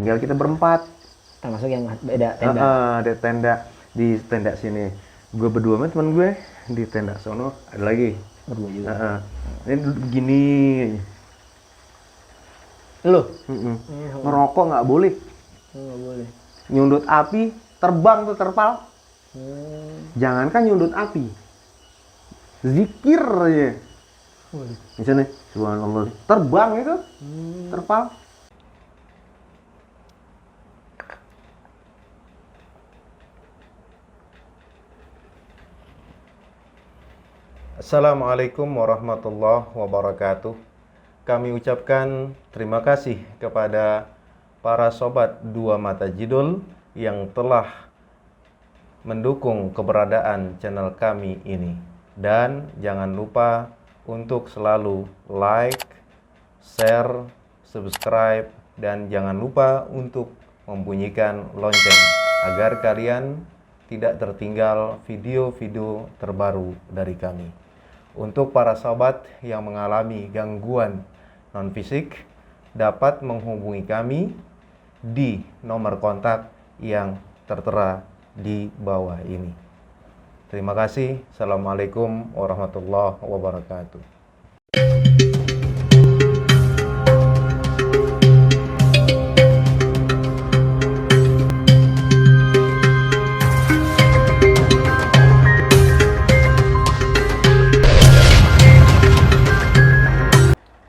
tinggal kita berempat. Termasuk yang beda tenda. Ada tenda di tenda sini. Gue berdua sama teman gue di tenda sono ada lagi. Berdua juga. Ini duduk begini. Lu? Ngerokok nggak boleh. Nggak boleh. Nyundut api, terbang tuh terpal. Jangankan nyundut api. Zikir aja. Misalnya, subhanallah, terbang itu, terpal. Assalamualaikum warahmatullahi wabarakatuh. Kami ucapkan terima kasih kepada para sobat Dua Mata Jidul yang telah mendukung keberadaan channel kami ini. Dan jangan lupa untuk selalu like, share, subscribe, dan jangan lupa untuk membunyikan lonceng agar kalian tidak tertinggal video-video terbaru dari kami. Untuk para sahabat yang mengalami gangguan non-fisik, dapat menghubungi kami di nomor kontak yang tertera di bawah ini. Terima kasih. Assalamualaikum warahmatullahi wabarakatuh.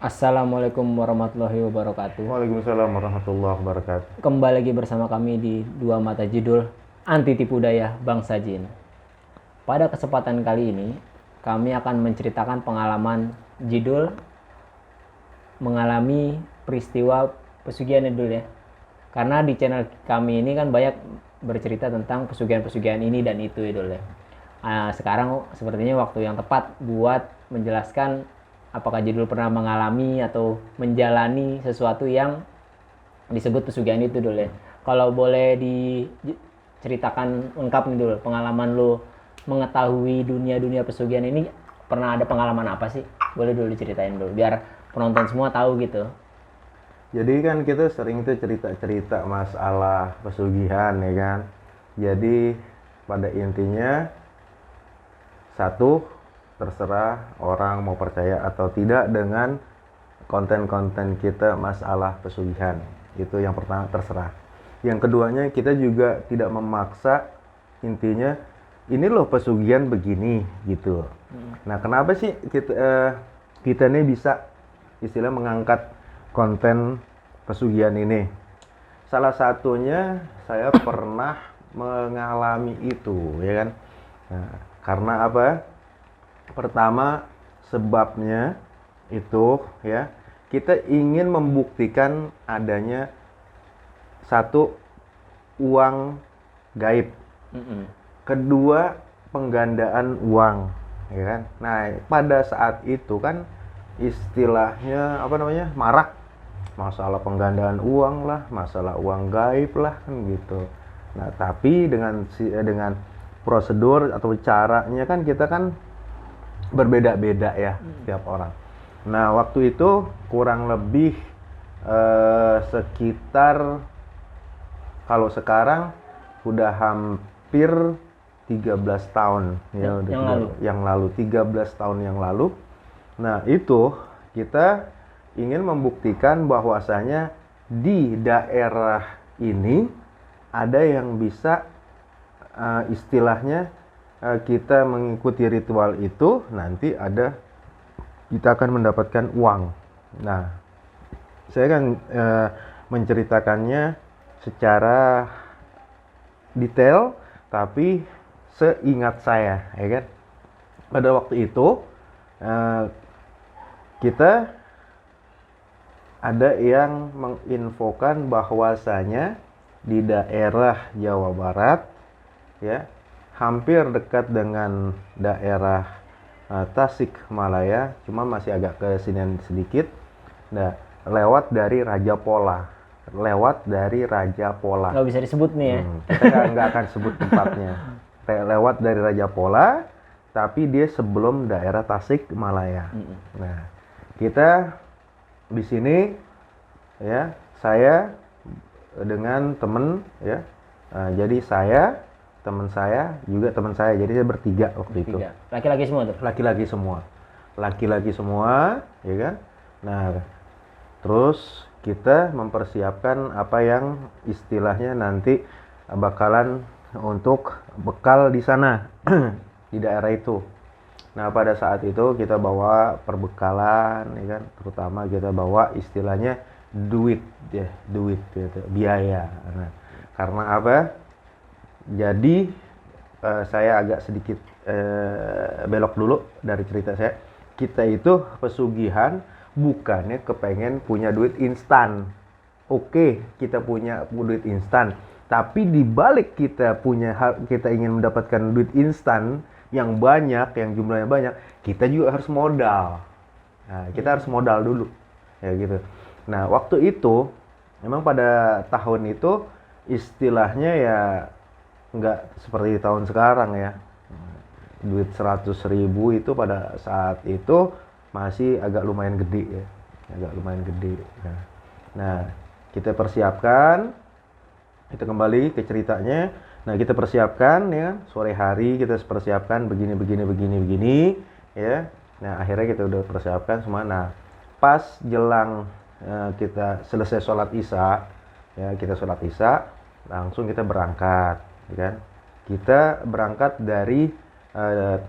Assalamualaikum warahmatullahi wabarakatuh. Waalaikumsalam warahmatullahi wabarakatuh. Kembali lagi bersama kami di Dua Mata Jidul, anti tipu daya bangsa jin. Pada kesempatan kali ini, kami akan menceritakan pengalaman Jidul mengalami peristiwa pesugihan dulu ya. Karena di channel kami ini kan banyak bercerita tentang pesugihan-pesugihan ini dan itu ya. Sekarang sepertinya waktu yang tepat buat menjelaskan apakah Jidul pernah mengalami atau menjalani sesuatu yang disebut pesugihan itu dulu ya. Kalau boleh diceritakan lengkap nih dulu, pengalaman lu mengetahui dunia-dunia pesugihan ini, pernah ada pengalaman apa sih? Boleh dulu diceritain dulu, biar penonton semua tahu gitu. Jadi kan kita sering tuh cerita-cerita masalah pesugihan ya kan. Jadi pada intinya satu, terserah orang mau percaya atau tidak dengan konten-konten kita masalah pesugihan. Itu yang pertama, terserah. Yang keduanya, kita juga tidak memaksa, intinya ini loh pesugihan begini gitu. Nah, kenapa sih kita ini bisa istilah mengangkat konten pesugihan ini? Salah satunya saya pernah mengalami itu ya kan. Nah, karena apa? Pertama, sebabnya itu ya, kita ingin membuktikan adanya satu, uang gaib. Kedua, penggandaan uang ya kan. Nah, pada saat itu kan istilahnya apa namanya, marak masalah penggandaan uang lah, masalah uang gaib lah kan gitu. Nah, tapi dengan prosedur atau caranya kan kita kan berbeda-beda ya tiap orang. Nah, waktu itu kurang lebih sekitar, kalau sekarang udah hampir 13 tahun ya, yang lalu 13 tahun yang lalu. Nah, itu kita ingin membuktikan bahwasanya di daerah ini ada yang bisa istilahnya kita mengikuti ritual itu, nanti kita akan mendapatkan uang. Nah, saya kan menceritakannya secara detail, tapi seingat saya, ya kan. Pada waktu itu kita ada yang menginfokan bahwasanya di daerah Jawa Barat, ya, hampir dekat dengan daerah Tasikmalaya, cuma masih agak ke sini sedikit. Nah, lewat dari Raja Pola. Nggak bisa disebut nih ya. Kita nggak akan sebut tempatnya. Lewat dari Raja Pola, tapi dia sebelum daerah Tasikmalaya. Nah, kita di sini ya, saya dengan temen ya. Jadi saya, teman saya, juga teman saya. Jadi saya bertiga waktu itu. Tiga. Laki-laki semua tuh. Laki-laki semua. Laki-laki semua, ya kan? Nah, terus kita mempersiapkan apa yang istilahnya nanti bakalan untuk bekal di sana di daerah itu. Nah, pada saat itu kita bawa perbekalan, ya kan? Terutama kita bawa istilahnya duit ya, duit gitu, biaya. Nah, karena apa? Jadi saya agak sedikit belok dulu dari cerita saya. Kita itu pesugihan bukannya kepengen punya duit instan. Oke, kita punya duit instan, tapi di balik kita kita ingin mendapatkan duit instan yang banyak, yang jumlahnya banyak, kita juga harus modal. Nah, kita harus modal dulu, ya gitu. Nah, waktu itu, memang pada tahun itu istilahnya ya nggak seperti tahun sekarang ya. Duit 100.000 itu pada saat itu masih agak lumayan gede ya, agak lumayan gede. Nah, kita persiapkan, kita kembali ke ceritanya. Nah, kita persiapkan ya, sore hari kita persiapkan begini ya. Nah, akhirnya kita udah persiapkan semua. Nah, pas jelang kita selesai sholat isya ya, kita sholat isya langsung kita berangkat ya kan. Kita berangkat dari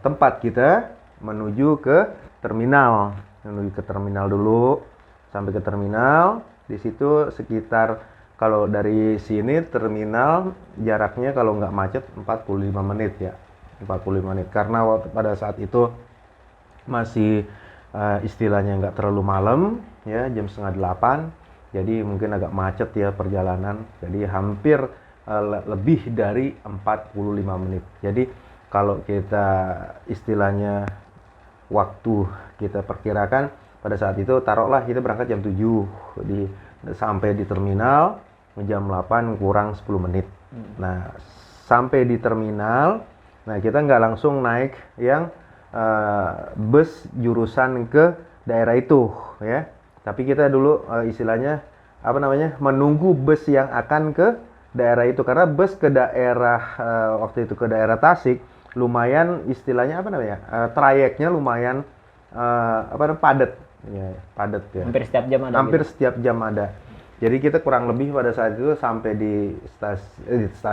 tempat kita menuju ke terminal dulu, sampai ke terminal. Di situ sekitar, kalau dari sini terminal jaraknya kalau nggak macet 45 menit ya, 45 menit. Karena pada saat itu masih istilahnya nggak terlalu malam ya, jam 7:30, jadi mungkin agak macet ya perjalanan. Jadi hampir lebih dari 45 menit. Jadi kalau kita istilahnya waktu kita perkirakan pada saat itu, taruhlah kita berangkat jam 7, sampai di terminal jam 8 kurang 10 menit. Nah, sampai di terminal, nah kita nggak langsung naik yang bus jurusan ke daerah itu ya. Tapi kita dulu istilahnya apa namanya, menunggu bus yang akan ke daerah itu, karena bus ke daerah waktu itu ke daerah Tasik lumayan istilahnya apa namanya, trayeknya lumayan padat ya, padat ya. Hampir setiap jam ada. Hampir gitu. setiap jam ada. Jadi kita kurang lebih pada saat itu sampai di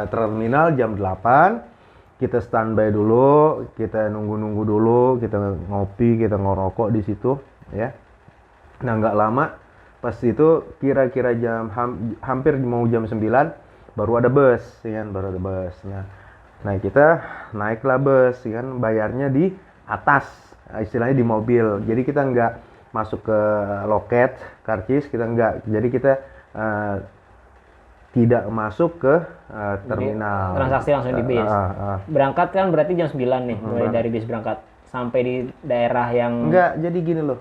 terminal jam 8. Kita standby dulu, kita nunggu dulu, kita ngopi, kita ngerokok di situ ya. Nah, nggak lama pas itu kira-kira hampir mau jam 9 baru ada bus ya kan, baru ada bus. Nah, kita naiklah bus ya kan, bayarnya di atas, istilahnya di mobil. Jadi kita nggak masuk ke loket karcis, kita nggak. Jadi kita tidak masuk ke terminal. Jadi, transaksi langsung di bis. Berangkat kan berarti jam 9 nih, mulai dari bis berangkat sampai di daerah yang Enggak, jadi gini loh.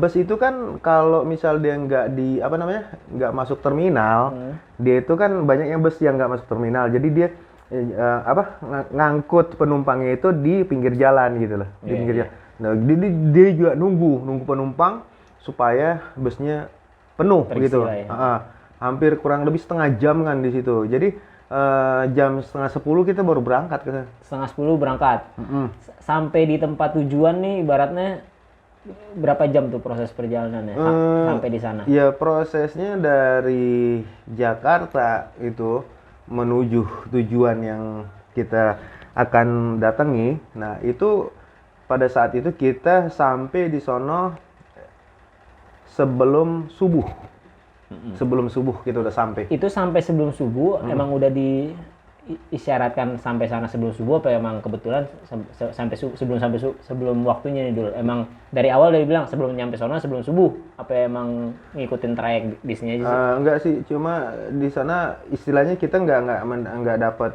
Bus itu kan kalau misal dia nggak masuk terminal, dia itu kan banyaknya bus yang nggak masuk terminal. Jadi dia ngangkut penumpangnya itu di pinggir jalan gitu loh, di pinggir jalan. Nah, dia juga nunggu penumpang supaya busnya penuh gitu. Ya. Hampir kurang lebih setengah jam kan di situ. Jadi jam 9:30 kita baru berangkat ke sana. 9:30 berangkat. Sampai di tempat tujuan nih ibaratnya berapa jam tuh proses perjalanannya sampai di sana? Ya, prosesnya dari Jakarta itu menuju tujuan yang kita akan datangi. Nah, itu pada saat itu kita sampai di sono sebelum subuh. Sebelum subuh kita udah sampai. Itu sampai sebelum subuh emang udah diisyaratkan sampai sana sebelum subuh, apa emang kebetulan sampai sebelum waktunya nih dulu? Emang dari awal udah bilang sebelum nyampe sana sebelum subuh, apa emang ngikutin trayek bisnya aja sih? Enggak sih, cuma di sana istilahnya kita nggak dapat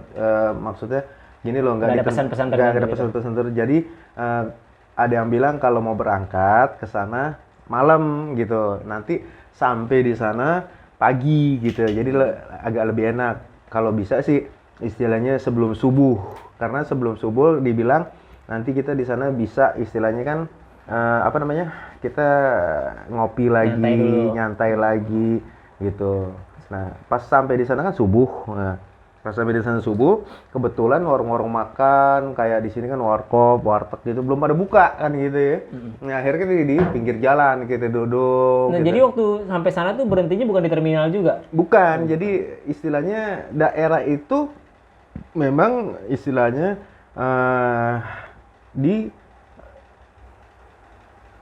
maksudnya gini loh, nggak ada pesan-pesan tertentu. Nggak ada pesan-pesan tertentu. Jadi ada yang bilang kalau mau berangkat ke sana malam gitu, nanti sampai di sana pagi gitu. Jadi agak lebih enak. Kalau bisa sih istilahnya sebelum subuh, karena sebelum subuh dibilang nanti kita di sana bisa istilahnya kan kita ngopi lagi, nyantai lagi gitu. Nah, pas sampai di sana kan subuh. Nah, pas sampai di sana subuh, kebetulan warung-warung makan kayak di sini kan warkop, warteg gitu belum pada buka kan gitu ya. Nah, akhirnya kita di pinggir jalan kita duduk. Nah, gitu. jadi waktu sampai sana tuh berhentinya bukan di terminal juga. Bukan, jadi istilahnya daerah itu memang istilahnya di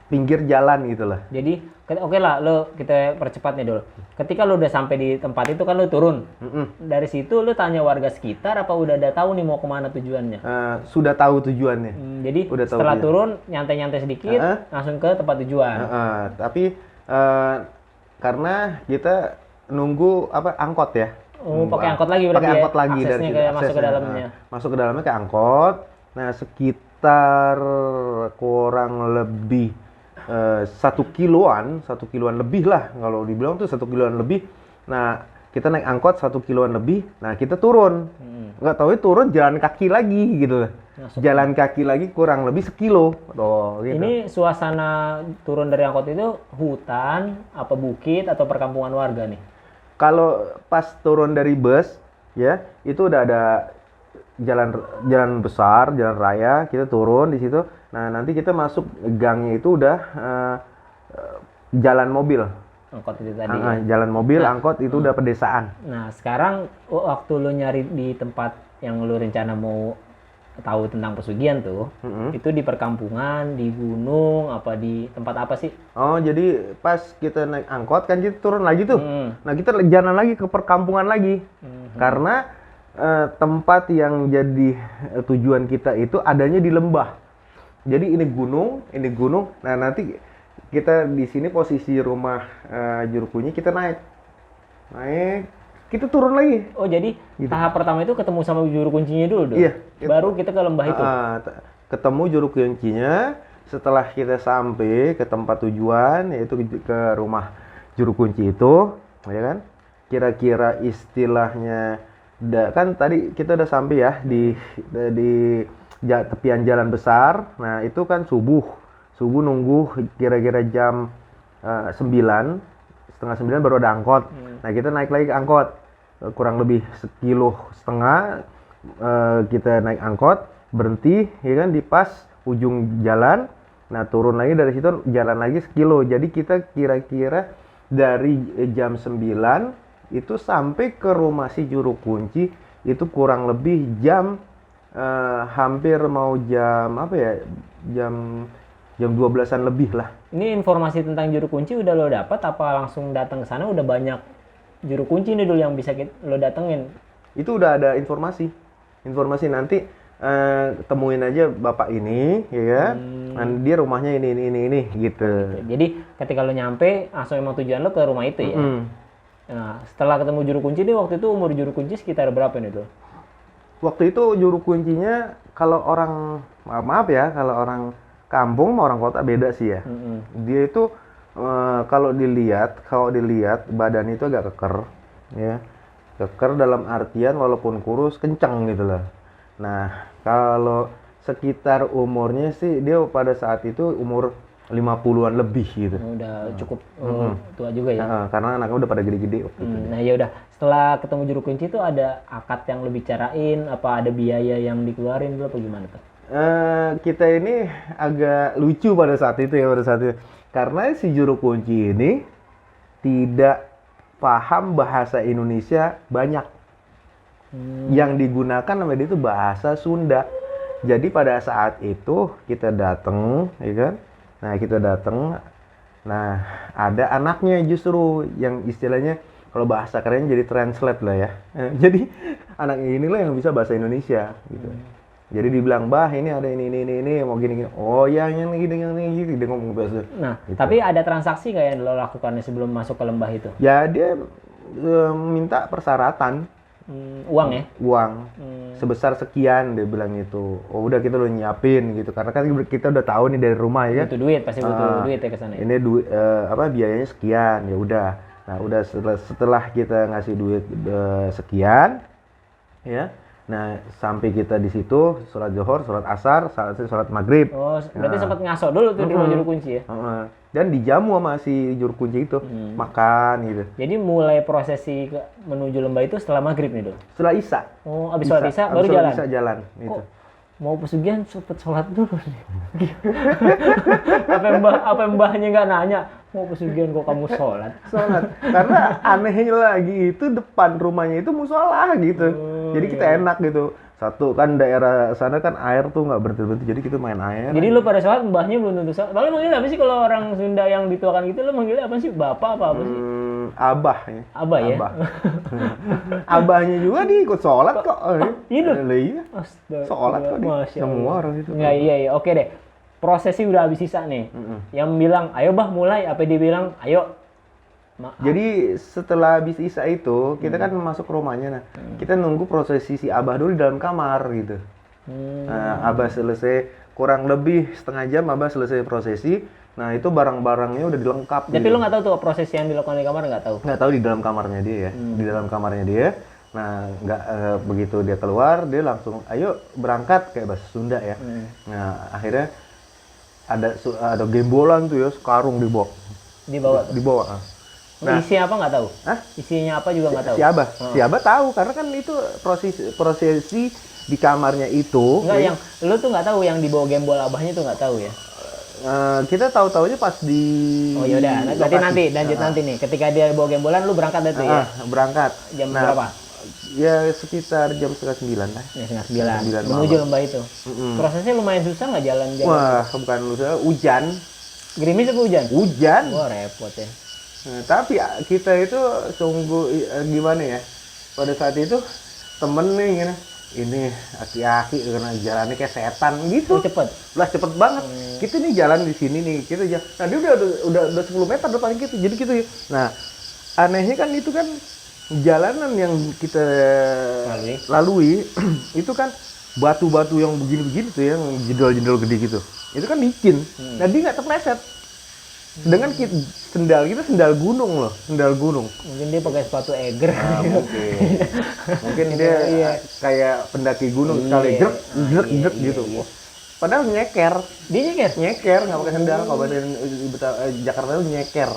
pinggir jalan gitu lah. Jadi oke lah, kita percepat nih dulu. Ketika lo udah sampai di tempat itu kan lo turun. Dari situ lo tanya warga sekitar apa udah ada tahu nih mau kemana tujuannya? Sudah tahu tujuannya. Jadi Udah tahu setelah tujuan. turun nyantai-nyantai sedikit langsung ke tempat tujuan. Tapi karena kita nunggu angkot ya. Oh, pakai angkot lagi berarti Pakai ya? angkot lagi Aksesnya dari kayak situ, masuk ke aksesnya. dalamnya. Masuk ke dalamnya ke angkot. Nah, sekitar kurang lebih 1 kiloan lebih lah kalau dibilang tuh 1 kiloan lebih. Nah, kita naik angkot 1 kiloan lebih. Nah, kita turun. Nggak tahu turun jalan kaki lagi gitu. Jalan kaki lagi kurang lebih 1 kilo. Tuh, gitu. Ini suasana turun dari angkot itu hutan, apa bukit atau perkampungan warga nih? Kalau pas turun dari bus ya, itu udah ada jalan besar, jalan raya, kita turun di situ. Nah, nanti kita masuk gangnya itu udah jalan mobil. Angkot itu tadi. Ya? Jalan mobil, angkot itu udah pedesaan. Nah, sekarang waktu lu nyari di tempat yang lu rencana mau tahu tentang pesugihan tuh, itu di perkampungan, di gunung, apa di tempat apa sih? Oh, jadi pas kita naik angkot kan kita turun lagi tuh. Nah, kita jalan lagi ke perkampungan lagi. Karena tempat yang jadi tujuan kita itu adanya di lembah. Jadi ini gunung. Nah, nanti kita di sini posisi rumah Juru Kunci kita naik, kita turun lagi. Oh, jadi tahap pertama itu ketemu sama juru kuncinya dulu. Iya. Baru kita ke lembah itu. Ketemu Juru Kuncinya. Setelah kita sampai ke tempat tujuan, yaitu ke rumah Juru Kunci itu, ya kan? Kira-kira istilahnya, kan tadi kita udah sampai ya di tepian jalan besar. Nah, itu kan subuh nunggu kira-kira jam 9, setengah 9 baru ada angkot. Nah, kita naik lagi ke angkot kurang lebih 1,5 kilo. Kita naik angkot, berhenti ya kan di pas ujung jalan. Nah, turun lagi dari situ, jalan lagi 1 kilo. Jadi kita kira-kira dari jam 9 itu sampai ke rumah si Juru Kunci itu kurang lebih jam hampir mau jam jam 12-an lebih lah. Ini informasi tentang Juru Kunci udah lo dapat apa langsung datang ke sana udah banyak Juru Kunci nih dulu yang bisa lo datengin? Itu udah ada informasi nanti temuin aja bapak ini ya kan. Dia rumahnya ini gitu. Jadi ketika lo nyampe langsung emang tujuan lo ke rumah itu ya. Nah, setelah ketemu Juru Kunci nih, waktu itu umur Juru Kunci sekitar berapa nih tuh? Waktu itu Juru Kuncinya kalau orang maaf ya, kalau orang kampung sama orang kota beda sih ya. Dia itu kalau dilihat badan itu agak keker ya. Keker dalam artian walaupun kurus kencang gitu lah. Nah, kalau sekitar umurnya sih dia pada saat itu umur 50-an lebih gitu. Udah cukup tua juga ya. Karena anaknya udah pada gede-gede waktu itu. Nah, ya udah. Setelah ketemu Juru Kunci itu ada akad yang lo bicarain, apa ada biaya yang dikeluarin dulu apa gimana tuh? Kita ini agak lucu pada saat itu. Karena si Juru Kunci ini tidak paham bahasa Indonesia banyak. Yang digunakan sama dia itu bahasa Sunda. Jadi pada saat itu kita datang, ya kan? Nah, kita datang. Nah, ada anaknya justru yang istilahnya kalau bahasa keren jadi translate lah ya. Jadi anaknya inilah yang bisa bahasa Indonesia gitu. Jadi dibilang, "Bah, ini ada ini mau gini." Oh, ya yang gini dia ngomong bahasa. Nah, gitu. Tapi ada transaksi nggak yang lo lakukan sebelum masuk ke lembah itu? Ya, dia minta persyaratan. Uang ya? Uang. Sebesar sekian dia bilang itu. Oh, udah kita udah nyiapin gitu. Karena kan kita udah tahu nih dari rumah ya. Butuh duit, pasti butuh duit ya ke sana. Ini duit biayanya sekian. Ya udah. Nah, udah setelah kita ngasih duit sekian ya. Nah, sampai kita di situ sholat Zuhur, sholat Asar, sholat Maghrib. Oh, berarti sempat ngaso dulu tuh di rumah juru kunci ya. Dan dijamu sama si juru kunci itu, makan gitu. Jadi mulai prosesi menuju lembah itu setelah maghrib nih dulu. Setelah Isya. Oh, abis sholat Isya baru sholat jalan. Isya jalan. Gitu. Kok mau pesugihan cepet sholat dulu nih. apa mbahnya nggak nanya mau pesugihan kok kamu sholat? Sholat. Karena anehnya lagi itu depan rumahnya itu musola gitu. Jadi kita enak gitu. Satu kan daerah sana kan air tuh nggak berhenti-berhenti, jadi kita main air. Jadi lu pada sholat mbahnya belum tentu sholat. Lalu manggilnya apa sih kalau orang Sunda yang dituakan gitu? Lu manggilnya apa sih? Bapak apa sih? Abah ya. Abah ya? Abah. Abahnya juga dia ikut sholat kok. Iya. Iya. Astaga. Sholat kok dia. Semua orang itu. Nggak, iya. Oke deh. Prosesi udah habis sisa nih. Yang bilang, ayo bah mulai. Apa dia bilang, ayo. Jadi setelah habis Isya itu, kita kan masuk ke rumahnya. Nah, kita nunggu prosesi si Abah dulu di dalam kamar gitu. Nah, Abah selesai, kurang lebih setengah jam Abah selesai prosesi. Nah, itu barang-barangnya udah dilengkap. Tapi gitu. lu nggak tahu tuh prosesi yang dilakukan di kamar nggak tahu? Nggak tahu di dalam kamarnya dia ya. Di dalam kamarnya dia. Nah, nggak begitu dia keluar, dia langsung, ayo berangkat kayak bahasa Sunda ya. Nah, akhirnya ada gembolan tuh ya, sekarung dibawa. Dibawa. Nah, isinya apa nggak tahu? Hah? Isinya apa juga nggak tahu? Si Abah tahu karena kan itu prosesi di kamarnya itu. Enggak, yang lu tuh nggak tahu yang dibawa gembol abahnya tuh nggak tahu ya? Kita tahu-taunya pas di. Oh yaudah, berarti nanti lanjut nanti nih. Ketika dia bawa gembolan, lu berangkat dari ya? Berangkat. Jam berapa? Ya sekitar jam 8:30 lah. Ya, 8:30 menuju lembah itu. Prosesnya lumayan susah nggak jalan-jalan? Wah, bukan susah, hujan. Gerimis apa hujan? Hujan. Wah, repot ya. Nah, tapi kita itu sungguh gimana ya? Pada saat itu temen nih gini, ini aki-aki karena jalannya kayak setan gitu. Oh, cepet. Lah cepet banget. Kita nih jalan di sini nih, kita jalan. Nah, dia udah 10 meter depan kita. Jadi gitu ya. Nah, anehnya kan itu kan jalanan yang kita lalui itu kan batu-batu yang begini-begini tuh yang jendol-jendol gede gitu. Itu kan licin. Nah, dia nggak terpleset. Sedangkan sendal kita sendal gunung loh, sendal gunung. Mungkin dia pakai sepatu Eger. Mungkin dia kayak pendaki gunung sekali grek gitu. Padahal nyeker. Dia nyeker? Nyeker, nggak pakai sendal. Kalau Jakarta itu nyeker.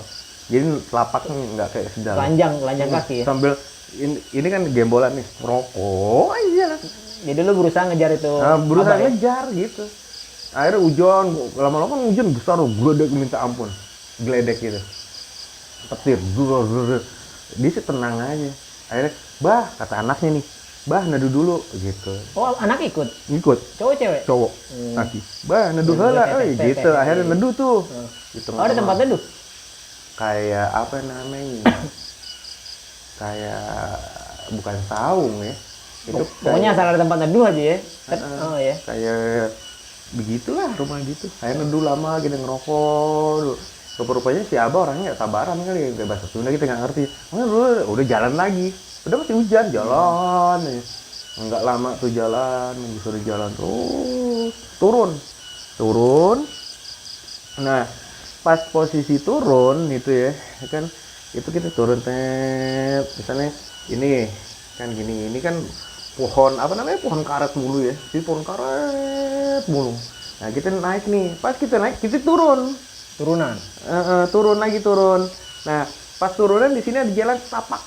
Jadi telapaknya nggak kayak sendal. Telanjang kaki ya? Sambil ini kan gembolan nih, rokok aja. Jadi lu berusaha ngejar itu? Berusaha ngejar gitu. Akhirnya hujan, lama-lama hujan besar, geledek minta ampun. Geledek gitu. Petir, dia sih tenang aja. Akhirnya, bah, kata anaknya nih, bah, neduh dulu, gitu. Oh, anak ikut? Ikut. Cowok cewek? Cowok. Nanti, bah, neduh heula, gitu. Akhirnya neduh tuh. Oh, ada tempat neduh? Kayak apa namanya? Kayak bukan saung ya. Itu pokoknya asal ada tempat neduh aja ya. Oh ya. Kayak begitulah rumah gitu. Akhirnya neduh lama kita ngerokok dulu. Rupa-rupanya si Abah orangnya nggak sabaran kali, kayak bahasa Sunda kita nggak ngerti. Udah jalan lagi, udah masih hujan, jalan ya. Nggak lama tuh jalan, disuruh jalan terus, turun. Nah, pas posisi turun itu ya, kan itu kita turun misalnya ini kan gini, ini kan pohon apa namanya, pohon karet mulu ya, jadi pohon karet mulu. Nah kita naik nih, pas kita naik kita turun. Turun lagi. Nah, pas turunan di sini ada jalan setapak.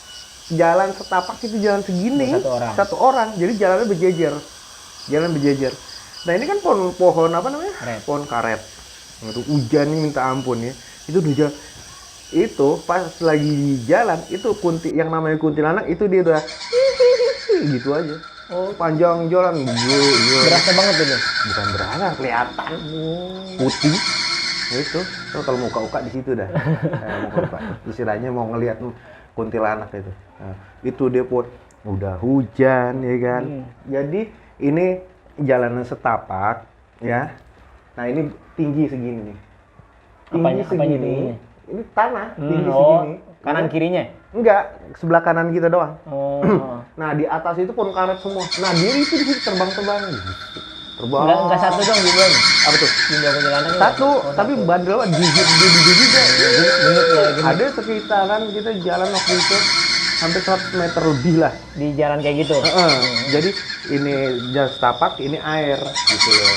Jalan setapak itu jalan segini. Satu orang. Jadi jalannya berjejer. Nah, ini kan pohon apa namanya? Pohon karet. Itu hujan nih minta ampun ya. Itu udah jalan. Itu pas lagi di jalan itu yang namanya kuntilanak itu dia udah gitu aja. Oh, panjang jalan. Berasa banget itu. Bukan berasa, kelihatan. Putih. Itu kalau mau uka di situ dah. Istilahnya mau ngelihat kuntilanak itu. Nah, itu dia pun udah hujan ya kan. Jadi ini jalanan setapak ya. Nah ini tinggi segini nih. Apanya tingginya? Ini tanah tinggi segini. Kanan kirinya? Enggak, sebelah kanan kita doang. Oh. Nah di atas itu pohon karet semua. Nah dia itu di situ terbang. Enggak satu dong jumlahnya. Apa tuh? Jumlah kuntilanak satu, tapi bandel juga. Genit ya. Ada sekitaran kita jalan waktu itu hampir 100 meter lebih lah. Di jalan kayak gitu. Jadi ini jalan setapak, ini air gitu loh.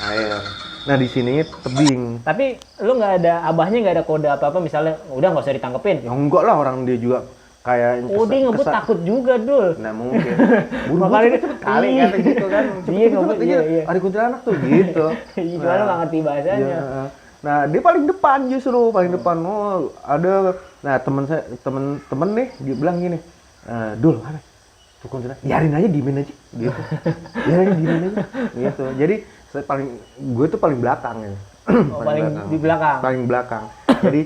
Air. Nah di sini tebing. Tapi lu nggak ada, abahnya nggak ada kode apa-apa misalnya udah nggak usah ditangkepin. Ya enggak lah, orang dia juga kayak Oh dia ngebut takut juga Dul. Nah mungkin. Makanya Cepet kali iya. kata gitu kan. Iya, ngebut, iya. Ada kuntilanak tuh gitu. Gimana lu nggak ngerti bahasanya. Iya. Nah dia paling depan justru, paling depan. Oh ada. Nah temen nih dia bilang gini, Dul mana? Tuh kuntilanak. Biarin aja, diemin aja gitu. Biarin aja, diemin aja gitu. Jadi gue tuh paling belakang ya. Paling di belakang. Paling belakang. Jadi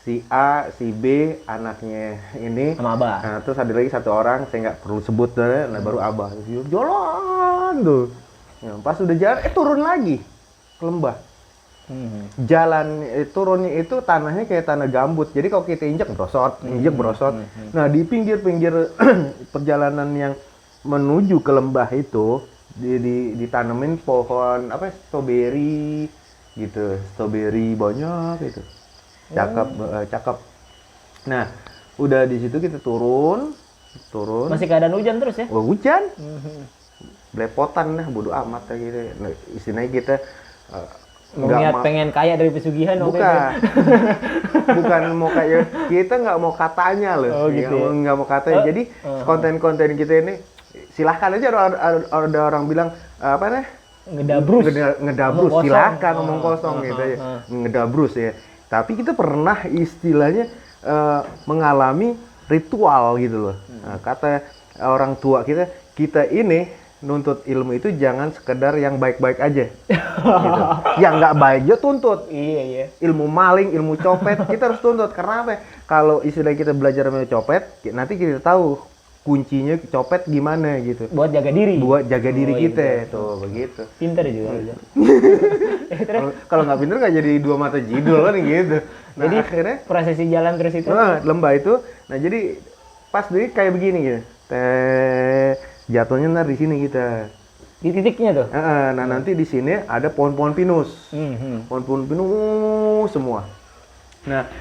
si A, si B, anaknya ini Sama abah. Nah, terus ada lagi satu orang, saya nggak perlu sebut deh, nah baru abah. Jalan tuh. Ya, pas udah jalan, turun lagi ke lembah. Jalan turunnya itu tanahnya kayak tanah gambut. Jadi kalau kita injak brosot, Nah di pinggir-pinggir perjalanan yang menuju ke lembah itu ditanemin pohon apa stroberi gitu, stroberi banyak gitu. Cakep. Nah, udah di situ kita turun. Masih keadaan hujan terus ya? Wah, hujan. Belepotan lah, bodo amat lah gitu. Nah, istilahnya kita Niat pengen kaya dari pesugihan waktu itu. Bukan mau kayak kita nggak mau katanya loh. Oh, gitu ya? Nggak mau katanya. Jadi konten-konten kita ini silahkan aja ada orang bilang apa nih? Ngedabrus, silahkan ngomong kosong gitu ya. Ngedabrus ya. Tapi kita pernah istilahnya mengalami ritual gitu loh. Nah, kata orang tua kita ini nuntut ilmu itu jangan sekedar yang baik-baik aja. Gitu. Yang nggak baik juga tuntut. Iya. Ilmu maling, ilmu copet kita harus tuntut. Karena apa? Kalau istilah kita belajar sama copet, nanti kita tahu kuncinya copet gimana gitu. Buat jaga diri. Buat jaga diri kita betul. tuh begitu. Pinter juga. Kalau nggak pinter nggak jadi dua mata jidul kan gitu. Nah, jadi akhirnya prosesi jalan terus itu. Lembah itu. Nah jadi pas dia kayak begini gitu. Jatuhnya ntar di sini kita. Di titiknya tuh. Nah nanti di sini ada pohon-pohon pinus. Pohon-pohon pinus semua. Nah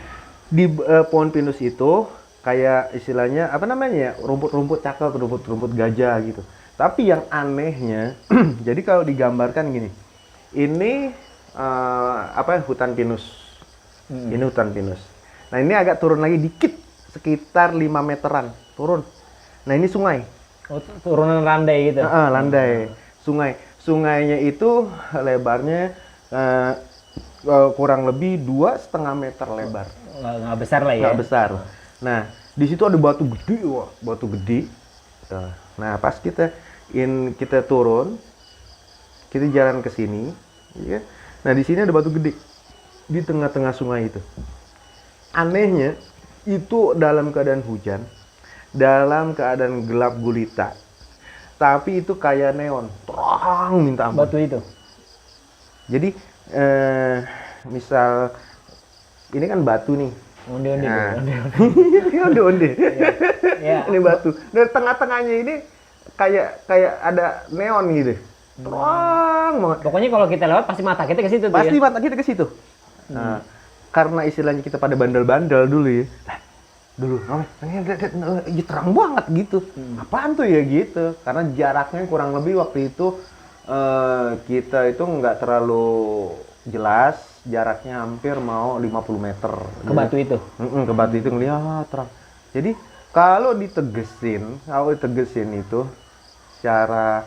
di pohon pinus itu kayak istilahnya apa namanya ya, rumput-rumput cakep, rumput-rumput gajah gitu. Tapi yang anehnya, jadi kalau digambarkan gini, ini hutan pinus. Ini hutan pinus. Nah ini agak turun lagi dikit, sekitar 5 meteran turun. Nah ini sungai. Oh, turunan landai gitu. Landai, sungai. Sungainya itu lebarnya kurang lebih 2,5 meter lebar. Nggak besar lah ya. Nggak besar. Nah, di situ ada batu gede, batu gede. Nah, pas kita turun, kita jalan ke sini, ya. Nah, di sini ada batu gede di tengah-tengah sungai itu. Anehnya, itu dalam keadaan hujan, dalam keadaan gelap gulita, tapi itu kayak neon, terang minta ampun. Batu itu. Jadi, misal ini kan batu nih. Onde-onde. Onde-onde. Ya. Ini batu. Dari tengah-tengahnya ini kayak ada neon gitu. Terang banget. Pokoknya kalau kita lewat pasti mata kita ke situ tuh. Pasti ya? mata kita ke situ. Nah, karena istilahnya kita pada bandel-bandel dulu ya. Ya terang banget gitu. Apaan tuh ya gitu. Karena jaraknya kurang lebih waktu itu kita itu nggak terlalu jelas, jaraknya hampir mau 50 meter. Ke batu itu? Ke batu itu ngeliat terang. Jadi kalau ditegesin itu secara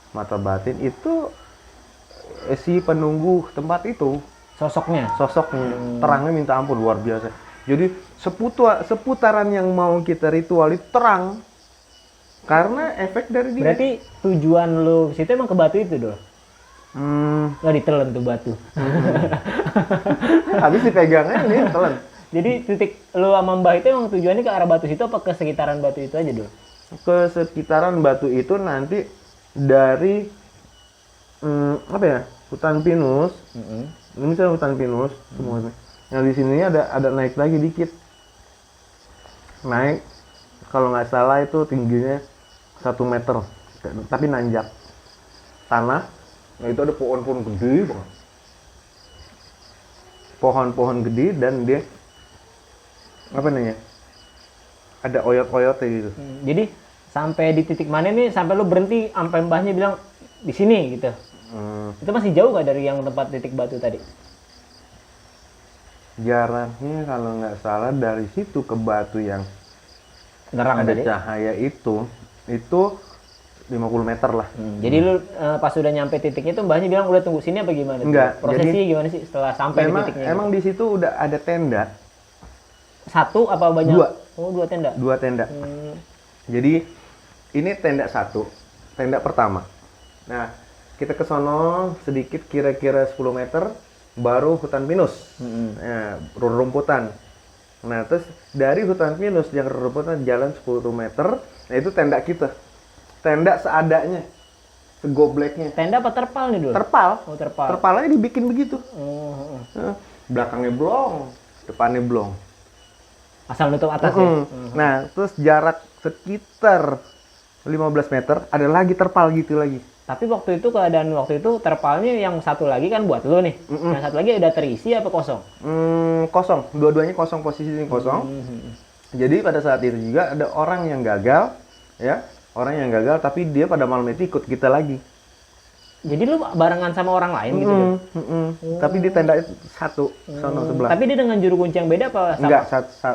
mata batin itu si penunggu tempat itu sosoknya terangnya minta ampun, luar biasa. Jadi seputaran yang mau kita ritual itu terang karena efek dari dia. Berarti tujuan lu situ emang ke batu itu dong? Nggak ditelan tuh batu. Habis dipegangnya ini telan. Jadi titik lu sama Mbah itu emang tujuannya ke arah batu itu apa ke sekitaran batu itu aja dong? Ke sekitaran batu itu nanti dari hutan pinus. Ini misalnya hutan pinus semuanya. Yang di sini ada naik lagi dikit. Naik kalau nggak salah itu tingginya 1 meter, tapi nanjak tanah. Nah itu ada pohon-pohon gede banget. Pohon-pohon gede dan dia ada oyot-oyotnya gitu. Jadi sampai di titik mana nih sampai lu berhenti sampai mbahnya bilang di sini gitu. Itu masih jauh gak dari yang tempat titik batu tadi? Jaraknya kalau nggak salah dari situ ke batu yang Nerang ada tadi. cahaya itu 50 meter lah. Jadi lu pas udah nyampe titiknya itu mbahnya bilang udah tunggu sini apa gimana? Enggak, Prosesi gimana sih setelah sampai di Memang titiknya? emang di situ udah ada tenda, Satu apa banyak? Dua. Oh, 2 tenda. 2 tenda. Jadi ini tenda 1, tenda pertama. Nah, kita ke sono sedikit kira-kira 10 meter baru hutan pinus. Nah, rumputan. Nah, terus dari hutan pinus yang rumputan jalan 10 meter, nah itu tenda kita. Tenda seadanya. Segobleknya. Tenda apa terpal nih dulu? Terpal. Oh, terpal. Terpalnya dibikin begitu. Oh, Nah, belakangnya blong, depannya blong. asal nutup atas ya. Nah, terus jarak sekitar 15 meter ada lagi terpal gitu lagi. Tapi waktu itu keadaan waktu itu terpalnya yang satu lagi kan buat lu nih. Yang satu lagi udah terisi apa kosong? Kosong, dua-duanya kosong, posisinya kosong. Jadi pada saat itu juga ada orang yang gagal, ya, orang yang gagal tapi dia pada malam itu ikut kita lagi. Jadi lu barengan sama orang lain gitu. Dong? Tapi di tenda itu satu, sono sebelah. Tapi dia dengan juru kunci yang beda apa sama? Enggak,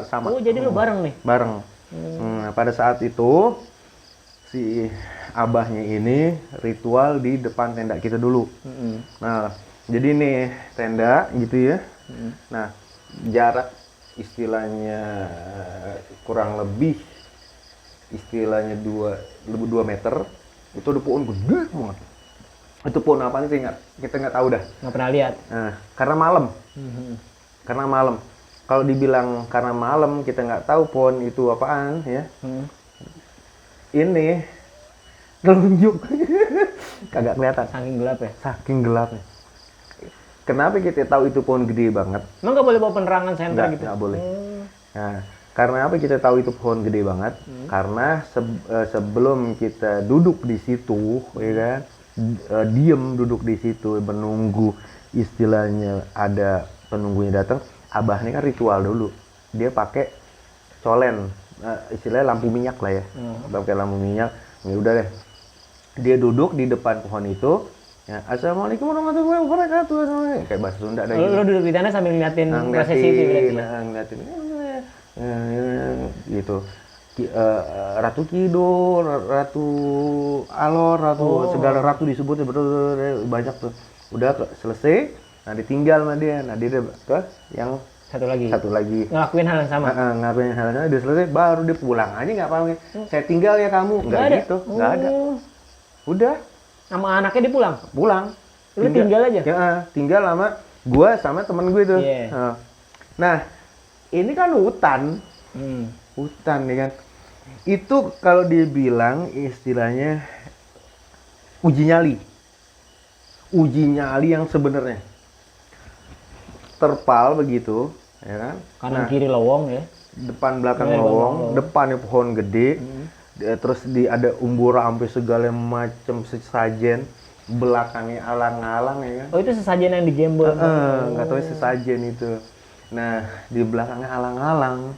sama. Oh, jadi lu bareng nih. Bareng. Nah, pada saat itu si abahnya ini ritual di depan tenda kita dulu. Nah, jadi nih tenda gitu ya. Nah, jarak istilahnya kurang lebih istilahnya 2 meter. Itu ada pohon gede banget. Itu pohon apa sih kita nggak tahu dah. Nggak pernah lihat. Nah, karena malam. Karena malam. Kalau dibilang karena malam kita nggak tahu pohon itu apaan ya. Ini telunjuk. Kagak kelihatan. Saking gelap ya. Saking gelapnya. Kenapa kita tahu itu pohon gede banget? Emang nggak boleh bawa penerangan senter gitu? Nggak boleh. Nah, karena apa kita tahu itu pohon gede banget? Karena sebelum kita duduk di situ, ya kan, diem duduk di situ menunggu istilahnya ada penunggunya datang. Abah ini kan ritual dulu. Dia pakai colen, istilahnya lampu minyak lah ya. Pakai lampu minyak. Ya udah deh. Dia duduk di depan pohon itu. Ya, Assalamualaikum warahmatullahi wabarakatuh. Kayak bahasa Sunda dah gitu. Lu duduk di sana sambil ngeliatin prosesi itu berarti. Ngeliatin gitu. Ratu Kidul, Ratu Alor, segala ratu disebutnya betul banyak tuh. Udah selesai, nah ditinggal sama dia. Nah dia ke yang Satu lagi. Ngelakuin hal yang sama. Ngelakuin hal yang sama, dia selesai baru dia pulang aja nggak apa-apa. Saya tinggal ya kamu, nggak gitu, nggak ada. Udah. Sama anaknya dia pulang? Pulang. Lu tinggal aja? Ya, tinggal sama gua sama temen gue tuh. Yeah. Nah, ini kan hutan. Hutan ya kan. Itu kalau dibilang istilahnya uji nyali. Uji nyali yang sebenarnya. Terpal begitu, ya kan? Kanan kiri lowong ya. Depan belakang lowong, depannya pohon gede. Terus ada umbur sampai segala macam sesajen, belakangnya alang-alang ya kan. Oh, itu sesajen yang digembel. Nggak tahu sesajen itu. Nah, di belakangnya alang-alang.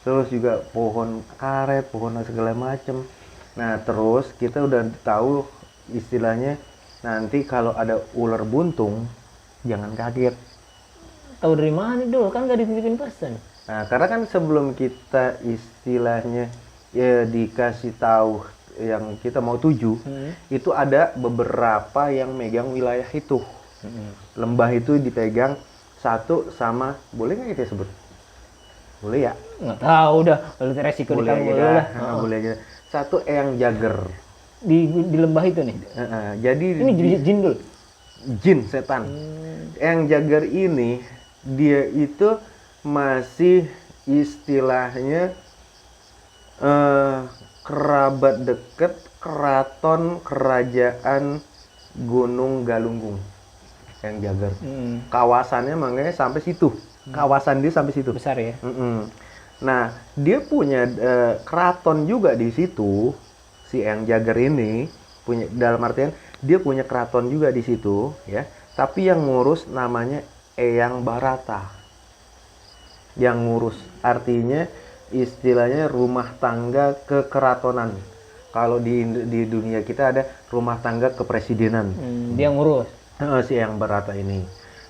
Terus juga pohon karet, pohon segala macam. Nah, terus kita udah tahu istilahnya nanti kalau ada ular buntung jangan kaget. Tahu dari mana dulu? Kan nggak dititipin pesan. Nah, karena kan sebelum kita istilahnya ya dikasih tahu yang kita mau tuju, itu ada beberapa yang megang wilayah itu. Lembah itu dipegang satu sama, boleh nggak kita sebut? Boleh ya? Nggak tahu udah, kalau resiko Boleh ditanggung aja, lah. boleh aja. Satu Eyang Jager. Di lembah itu nih. Jadi Ini jin dulu. jin setan. Eyang Jager ini dia itu masih istilahnya kerabat dekat keraton kerajaan Gunung Galunggung. Eyang Jager. Kawasannya makanya sampai situ. Kawasan dia sampai situ. Besar ya. Nah, dia punya keraton juga di situ. Si Eyang Jager ini punya, dalam artian dia punya keraton juga di situ, ya. Tapi yang ngurus namanya Eyang Barata. Yang ngurus artinya istilahnya rumah tangga kekeratonan. Kalau di dunia kita ada rumah tangga kepresidenan. Dia ngurus. Si Eyang Barata ini.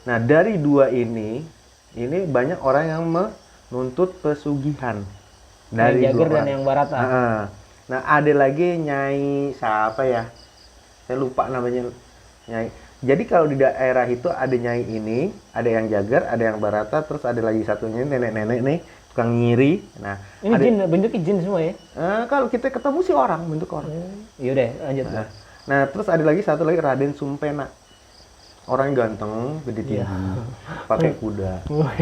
Nah, dari dua ini banyak orang yang menuntut pesugihan. Dari Yang Jager dua dan orang. yang Barata. Nah, ada lagi Nyai siapa ya? Saya lupa namanya. Nyai. Jadi kalau di daerah itu ada Nyai ini, ada yang Jager, ada yang Barata, terus ada lagi satunya nenek-nenek nih, tukang ngiri. Nah, Ini jin, bentuknya jin semua ya? kalau kita ketemu sih orang, bentuk orang. Yaudah, lanjut. Nah, terus ada lagi satu lagi Raden Sumpena. Orang ganteng, gede tinggi, pakai kuda. Nah,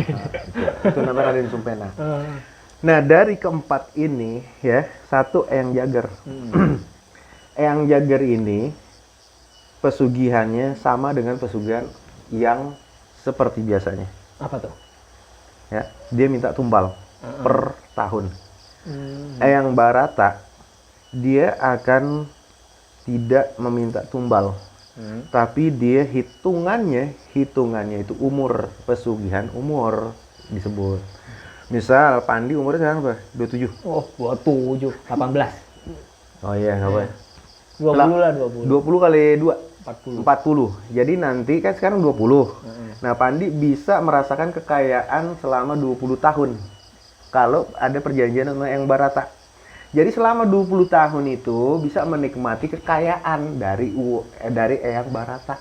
itu namanya Raden Sumpena. Nah, dari keempat ini ya, satu Eyang Jager. Eyang Jager ini pesugihannya sama dengan pesugihan yang seperti biasanya. Apa tuh? Ya, dia minta tumbal per tahun. Eyang Barata dia akan tidak meminta tumbal. Tapi dia hitungannya itu umur pesugihan, umur disebut. Misal Pandi umurnya sekarang berapa? 27. Oh, 27, 18. Oh iya, nggak apa. 20 lah, 20. 20 kali 2. 40. 40. Jadi nanti kan sekarang 20. Nah, Pandi bisa merasakan kekayaan selama 20 tahun. Kalau ada perjanjian sama Eyang Barata. Jadi selama 20 tahun itu bisa menikmati kekayaan dari Eyang Barata.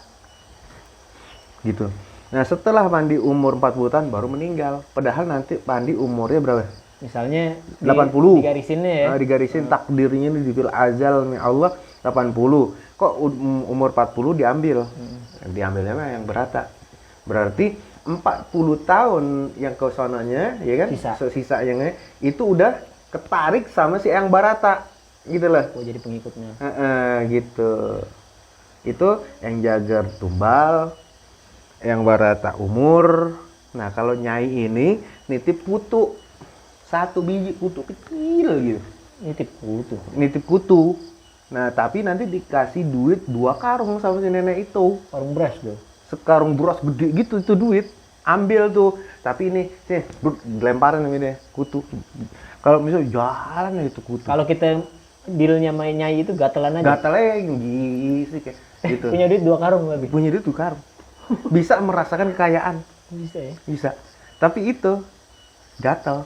Gitu. Nah, setelah Pandi umur 40 tahun baru meninggal. Padahal nanti Pandi umurnya berapa? Misalnya 80. digarisinnya ya. Digarisin takdirnya di fil azal nih Allah 80. Kok umur 40 diambil? Diambilnya mah Eyang Barata. Berarti 40 tahun yang ke sananya ya kan? Sisa yang itu udah ketarik sama si Eyang Barata gitu loh. Oh, jadi pengikutnya. Gitu. Itu yang Jager tumbal, Eyang Barata umur. Nah, kalau Nyai ini nitip kutu. 1 biji kutu kecil gitu. Nitip kutu. Nah, tapi nanti dikasih duit 2 karung sama si nenek itu. Karung beras tuh. Sekarung beras gede gitu itu duit. Ambil tuh. Tapi ini sih dilemparin ini deh kutu. Kalau misalnya jalan itu kutu. Kalau kita dealnya main Nyai itu gatelan aja. Gatelnya gitu kayak gitu. Punya duit 2 karung lebih. Punya duit 2 karung. Bisa merasakan kekayaan. Bisa ya? Bisa. Tapi itu gatel.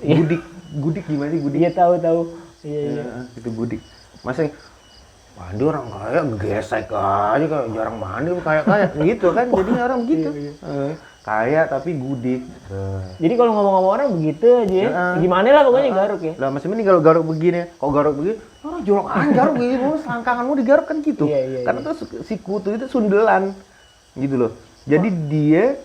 Iya. Gudik gimana sih gudik? Iya, tahu. Iya. Itu gudik. Masa mandi orang kaya gesek aja kayak jarang mandi kaya gitu kan jadinya orang begitu. Kaya tapi gudik. Jadi kalau ngomong-ngomong orang begitu aja ya. Gimana lah pokoknya garuk ya. Lah masih mending kalau garuk begini. Kalau garuk begini, orang jolokan garuk gitu, selangkanganmu digaruk kan gitu. Iya. Karena tuh si kutu itu sundelan. Gitu loh. Jadi dia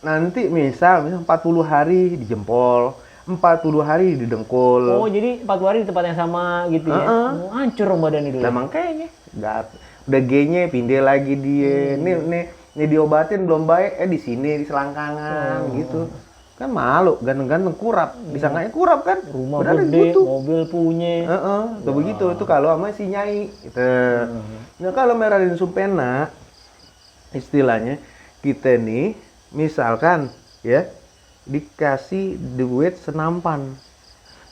nanti misal 40 hari di jempol, 40 hari di dengkul. Oh, jadi 40 hari di tempat yang sama gitu ya. Oh, hancur badan itu. Lah makanya udah G-nya pindah lagi dia. Nih diobatin belum baik, di sini di selangkangan gitu. Kan malu, ganteng-ganteng kurap. Disangkanya kurap kan? Rumah padahal gede, mobil punya. Tuh begitu itu kalau sama si Nyai gitu. Nah, kalau Raden Sumpena istilahnya kita nih misalkan ya dikasih duit senampan.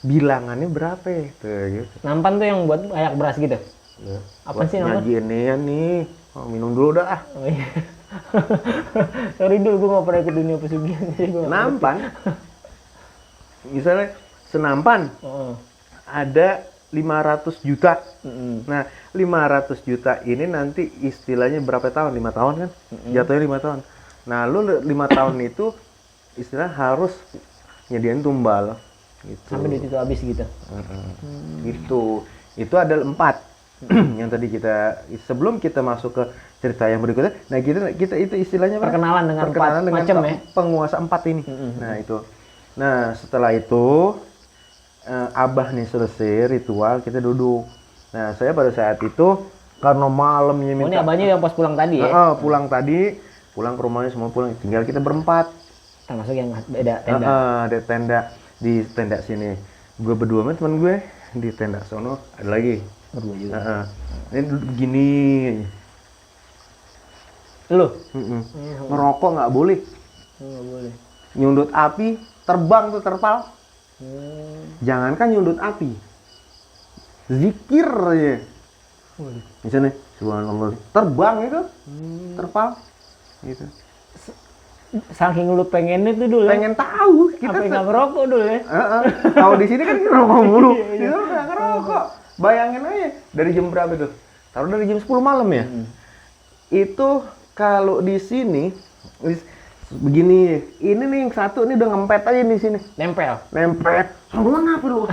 Bilangannya berapa ya? Tuh, gitu. Nampan tuh yang buat ayak beras gitu? Ya, Apa sih namanya? Nyajiin nih. Minum dulu dah. Oh iya. Sorry dulu, gue gak pernah ikut dunia pesugihan. Nampan. Misalnya senampan. Ada 500 juta. Nah, 500 juta ini nanti istilahnya berapa tahun? 5 tahun kan? Jatuhnya 5 tahun. Nah, lu 5 tahun itu istilah harus nyediain tumbal. Gitu. Sampai duit itu habis gitu? Gitu. Itu ada 4 yang tadi kita, sebelum kita masuk ke cerita yang berikutnya. Nah, kita itu istilahnya perkenalan dengan 4 macam ya? Penguasa 4 ini. Nah, itu. Nah, setelah itu Abah nih selesai ritual, kita duduk. Nah, saya pada saat itu karena malamnya minta. Oh, ini abahnya yang pas pulang tadi ya? Pulang tadi, pulang ke rumahnya semua pulang. Tinggal kita berempat. Termasuk yang beda tenda. Ada tenda di tenda sini. Gue berdua sama teman gue di tenda sono. Ada lagi. Berdua juga. Ini duduk begini. Lu? Ngerokok nggak boleh. Nggak boleh. Nyundut api terbang tuh terpal. Jangankan nyundut api, zikir aja. Misalnya subhanallah terbang itu terpal gitu. Saking lu pengennya tuh dulu. Pengen tahu kita Apa nggak ngerokok dulu ya? Kalau di sini kan ngerokok mulu. Di sana nggak ngerokok. Bayangin aja dari jam berapa tuh? Taruh dari jam 10 malam ya. Itu kalau di sini begini, ini nih yang satu ini udah ngempet aja di sini. Nempel. Nempet. Sama apa lu?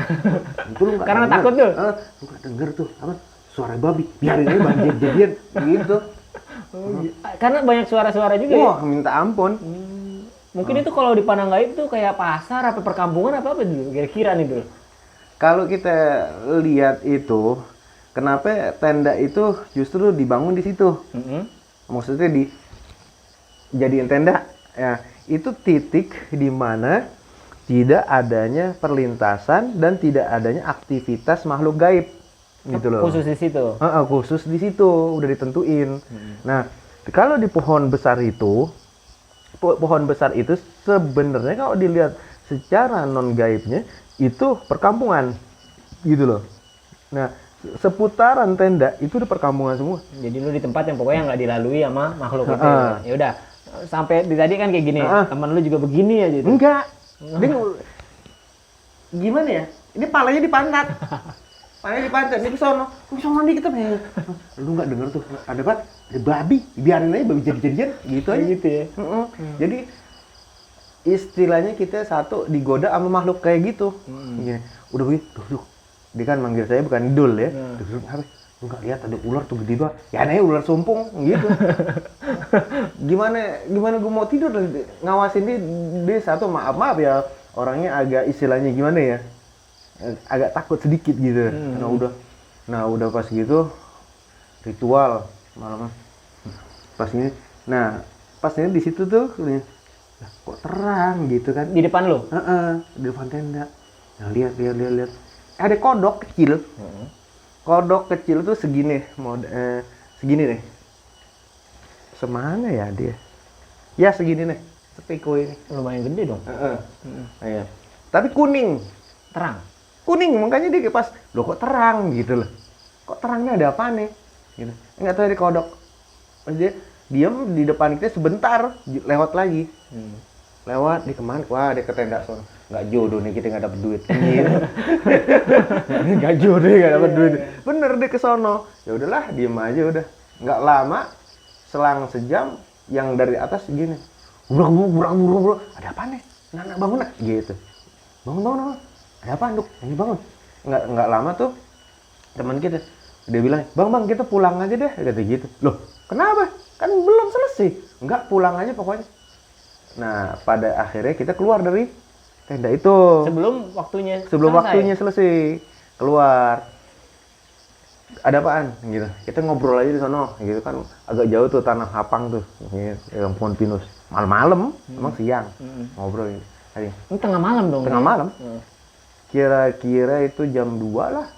Itu lu nggak Karena denger. takut tuh. Lu nggak denger tuh apa? Suara babi. Biarin aja banjir jadian gitu. Karena banyak suara-suara juga ya. Wah, minta ampun. Mungkin itu kalau di Panang Gaib tuh kayak pasar apa perkampungan apa dulu kira-kira nih dulu. Kalau kita lihat itu, kenapa tenda itu justru dibangun di situ? Maksudnya jadiin tenda, ya itu titik di mana tidak adanya perlintasan dan tidak adanya aktivitas makhluk gaib, gitu loh. Khusus di situ. Khusus di situ udah ditentuin. Nah, kalau di pohon besar itu sebenarnya kalau dilihat secara non gaibnya itu perkampungan, gitu loh. Nah, seputaran tenda itu udah perkampungan semua. Jadi lu di tempat yang pokoknya nggak dilalui sama makhluk itu. Ya udah, sampai di tadi kan kayak gini. Teman lu juga begini aja. Enggak. Dia gimana ya? Ini palanya di pantat. Palanya di pantat. Ini ke sono dikit ya. Lu nggak denger tuh ada apa? Ada babi. Biarin aja babi jadi-jadian gitu aja. Gitu ya. Jadi istilahnya kita satu digoda sama makhluk kayak gitu. Gini, udah begitu, duduk. Dia kan manggil saya bukan Dul ya. Duduk apa? Lu nggak lihat ada ular tuh gede banget. Ya aneh ular sumpung gitu. Gimana gue mau tidur ngawasin dia satu maaf ya orangnya agak istilahnya gimana ya? Agak takut sedikit gitu. Nah udah pas gitu ritual malam pas ini. Nah pas ini di situ tuh kok terang gitu kan? Di depan lu? Di depan tenda. Nah lihat. Ada kodok kecil. Kodok kecil tuh segini, segini nih. Semana ya dia? Ya segini nih, sepeko ini. Lumayan gede dong. Iya. Tapi kuning, Terang. kuning makanya dia pas, loh kok terang gitu loh. Kok terangnya ada apa nih? Gitu. Nggak tahu di kodok. Dia diam di depan kita sebentar, lewat lagi. Lewat di kemana? Wah dia ke tenda sono. Nggak jodoh nih kita nggak dapet duit. Nggak jodoh nggak dapet duit. Bener dia ke sono. Ya udahlah diem aja udah. Nggak lama selang sejam yang dari atas gini. Burung. Ada apa nih? Nak bangun nak gitu. Bangun. Ada apa Nduk? Ini bangun. Nggak lama tuh teman kita dia bilang, bang kita pulang aja deh kata gitu. Loh kenapa? Kan belum selesai. Nggak pulang aja pokoknya. Nah pada akhirnya kita keluar dari tenda itu. Sebelum waktunya selesai. Keluar. Ada apaan gitu. Kita ngobrol aja di sono gitu kan agak jauh tuh tanah lapang tuh. Yang pohon pinus. Malam-malam, emang siang. Ngobrol gitu. Ini tengah malam dong. Tengah malam. Kira-kira itu jam 2 lah.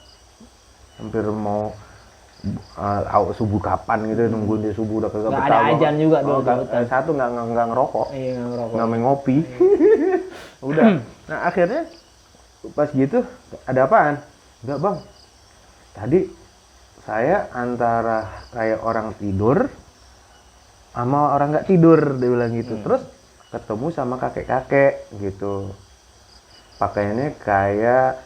Hampir mau subuh kapan gitu nungguin dia subuh udah kagak betah. Nggak ada ajan juga dulu. Satu nggak ngerokok. Iya, nggak ngerokok. Nggak main ngopi. Udah. Nah akhirnya pas gitu ada apaan? Enggak bang. Tadi saya antara kayak orang tidur sama orang nggak tidur dia bilang gitu. Terus ketemu sama kakek-kakek gitu. Pakaiannya kayak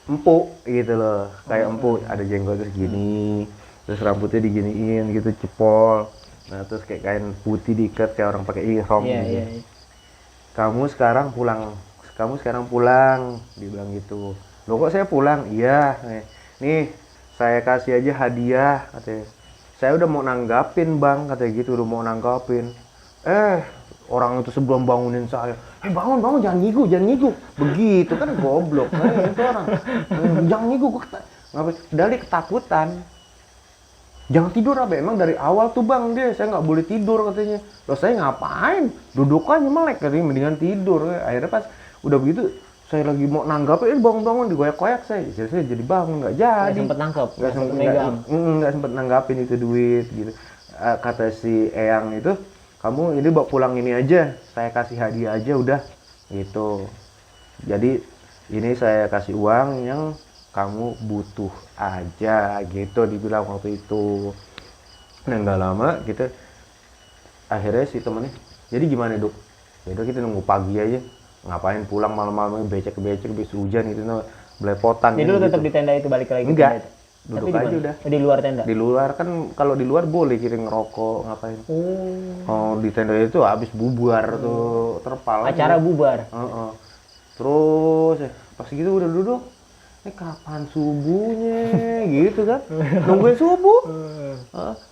empuk gitu loh. Kayak empuk ada jenggot terus gini. Terus rambutnya diginiin gitu cepol. Nah terus kayak kain putih diikat kayak orang pakai ihram. Iya. Kamu sekarang pulang, dibilang gitu. Loh kok saya pulang? Iya. Nih, saya kasih aja hadiah katanya. Saya udah mau nanggapin bang, katanya gitu, udah mau nanggapin. Orang itu sebelum bangunin saya, bangun, jangan ngigu. Begitu kan goblok, itu orang. Jangan ngigu, dari ketakutan. Jangan tidur apa? Emang dari awal tuh bang saya nggak boleh tidur katanya. Loh saya ngapain? Duduk aja melek katanya, mendingan tidur. Akhirnya pas udah begitu, saya lagi mau nanggapin, bangun digoyak-goyak saya jadi bangun nggak jadi. Nggak sempet nanggapin itu duit gitu. Kata si Eyang itu, kamu ini bawa pulang ini aja, saya kasih hadiah aja udah gitu. Jadi ini saya kasih uang yang kamu butuh aja gitu dibilang waktu itu. Nah nggak lama gitu akhirnya si temennya, jadi gimana Dok? Ya udah kita nunggu pagi aja, ngapain pulang malam-malam becek-becek bis hujan gitu, belepotan. Jadi lu tetap di tenda itu balik lagi ke Enggak, tenda itu? duduk Tapi di aja mana? udah. Oh, di luar tenda? Di luar kan, kalau di luar boleh kita ngerokok ngapain. Oh di tenda itu habis bubar tuh terpal. Acara bubar? Heeh. Terus pas gitu udah duduk, kapan subuhnya gitu kan, nungguin subuh.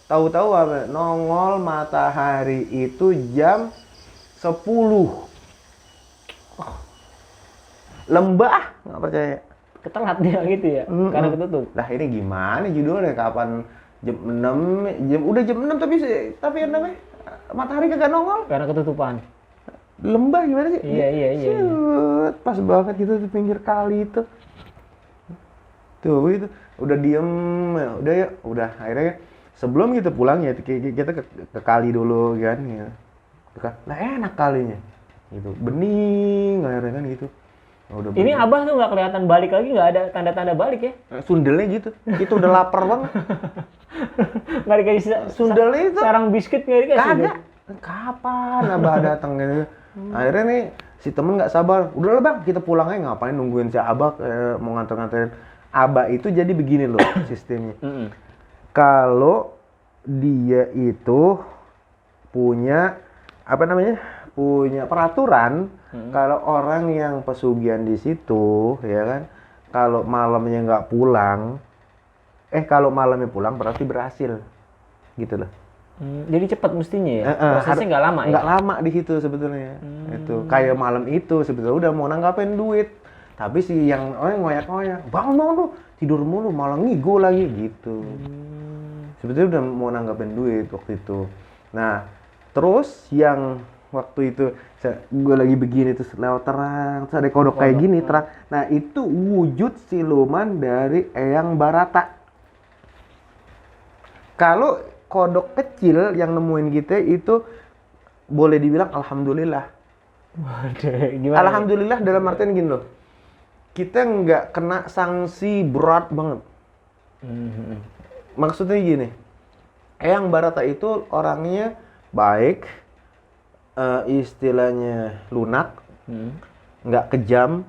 Tahu-tahu apa, nongol matahari itu jam 10. Lembah, nggak percaya. Ketelat dia gitu ya? Karena ketutup? Lah ini gimana judulnya, kapan jam 6, udah jam 6 tapi yang namanya matahari kagak nongol. Karena ketutupan? Lembah gimana sih? Iya. Shoot, pas banget gitu di pinggir kali itu. Tuh itu udah diem, ya, udah akhirnya sebelum kita pulang ya kita ke kali dulu kan ya. Nah enak kalinya. Gitu. Bening akhirnya kan gitu. Udah Ini Abah tuh nggak kelihatan balik lagi, nggak ada tanda-tanda balik ya? sundelnya gitu. Itu udah lapar banget. Nggak dikasih Sundelnya itu sarang biskuit nggak dikasih? kagak. Kapan Abah datang gitu. Akhirnya nih si temen nggak sabar. Udah lah Bang, kita pulang aja, ngapain nungguin si Abah mau nganter-nganterin. Abah itu jadi begini loh sistemnya. Kalau dia itu punya punya peraturan, kalau orang yang pesugihan di situ ya kan, kalau malamnya nggak pulang, kalau malamnya pulang berarti berhasil gitu loh. Jadi cepat mestinya ya? Prosesnya nggak lama ya? Nggak lama di situ sebetulnya. Itu kayak malam itu sebetulnya udah mau nanggapin duit, tapi si yang ngoyak-ngoyak, bangun lu, tidur mulu, malah ngigo lagi gitu. Sebetulnya udah mau nanggapin duit waktu itu. Nah, terus yang waktu itu gue lagi begini terus lewat terang, terus ada kodok kayak gini terang. Nah, itu wujud siluman dari Eyang Barata. Kalau kodok kecil yang nemuin kita itu boleh dibilang alhamdulillah. Gimana? Alhamdulillah dalam artian gini loh. Kita nggak kena sanksi berat banget. Maksudnya gini, Eyang Barata itu orangnya baik, istilahnya lunak, nggak kejam.